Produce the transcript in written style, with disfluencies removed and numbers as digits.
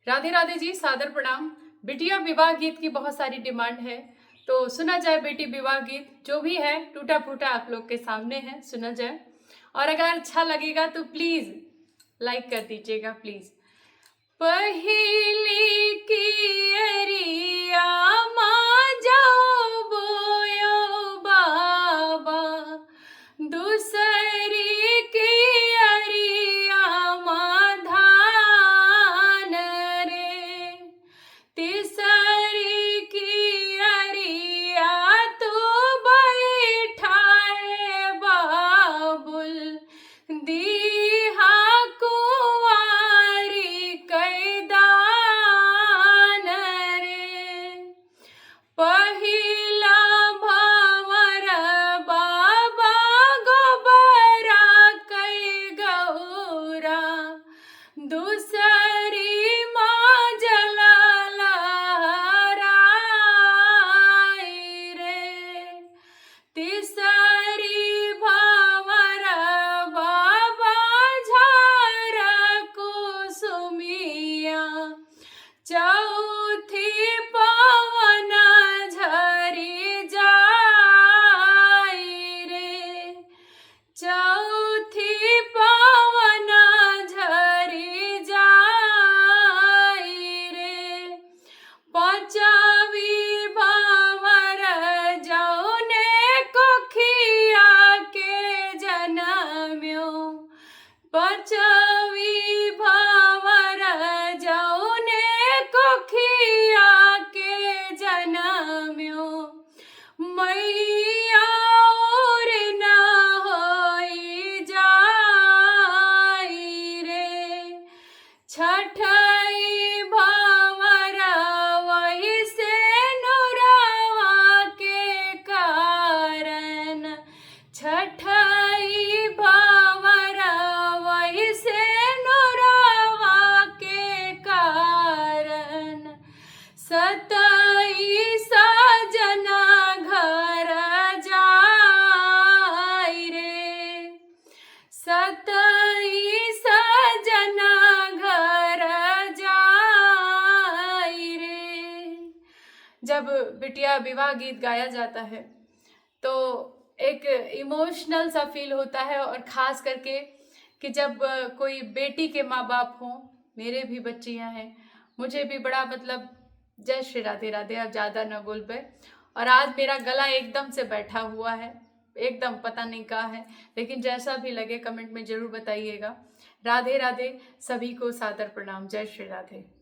राधे राधे जी, सादर प्रणाम। बिटिया विवाह गीत की बहुत सारी डिमांड है, तो सुना जाए बेटी विवाह गीत। जो भी है टूटा फूटा आप लोग के सामने है, सुना जाए। और अगर अच्छा लगेगा तो प्लीज लाइक कर दीजिएगा प्लीज। पहली की अरिया माँ जाओ बोयो बाबा, दूसरी की अरिया माँ धान रे, तीसरी की अरिया तू बैठाए बाबुल, दीहा कुंवारी कैदान रे। पहिला भंवर बाबा गोबरा कै गौरा, दूसरी माँ जला लहराई रे, तीसरी भंवर बाबा झार कुसुमिया, चौथी पवन झरी जाई रे, चौथी पवन झरी जाई रे। पांचवी भंवर जौने कोखिया के जनम्यो, पांचवी भंवर जौने कोखिया के जनम्यो, मैया और न होई जाई रे। छठई भंवर वही से नुरवा के कारण, छठई भंवर वही से नुरवा के कारण, सतई सजना घर जाई रे, सतई सजना घर जाई रे। जब बिटिया विवाह गीत गाया जाता है तो एक इमोशनल सा फील होता है, और ख़ास करके कि जब कोई बेटी के माँ बाप हों। मेरे भी बच्चियाँ हैं, मुझे भी बड़ा मतलब जय श्री राधे राधे, अब ज़्यादा न बोल पाए। और आज मेरा गला एकदम से बैठा हुआ है, एकदम पता नहीं कहाँ है, लेकिन जैसा भी लगे कमेंट में ज़रूर बताइएगा। राधे राधे, सभी को सादर प्रणाम, जय श्री राधे।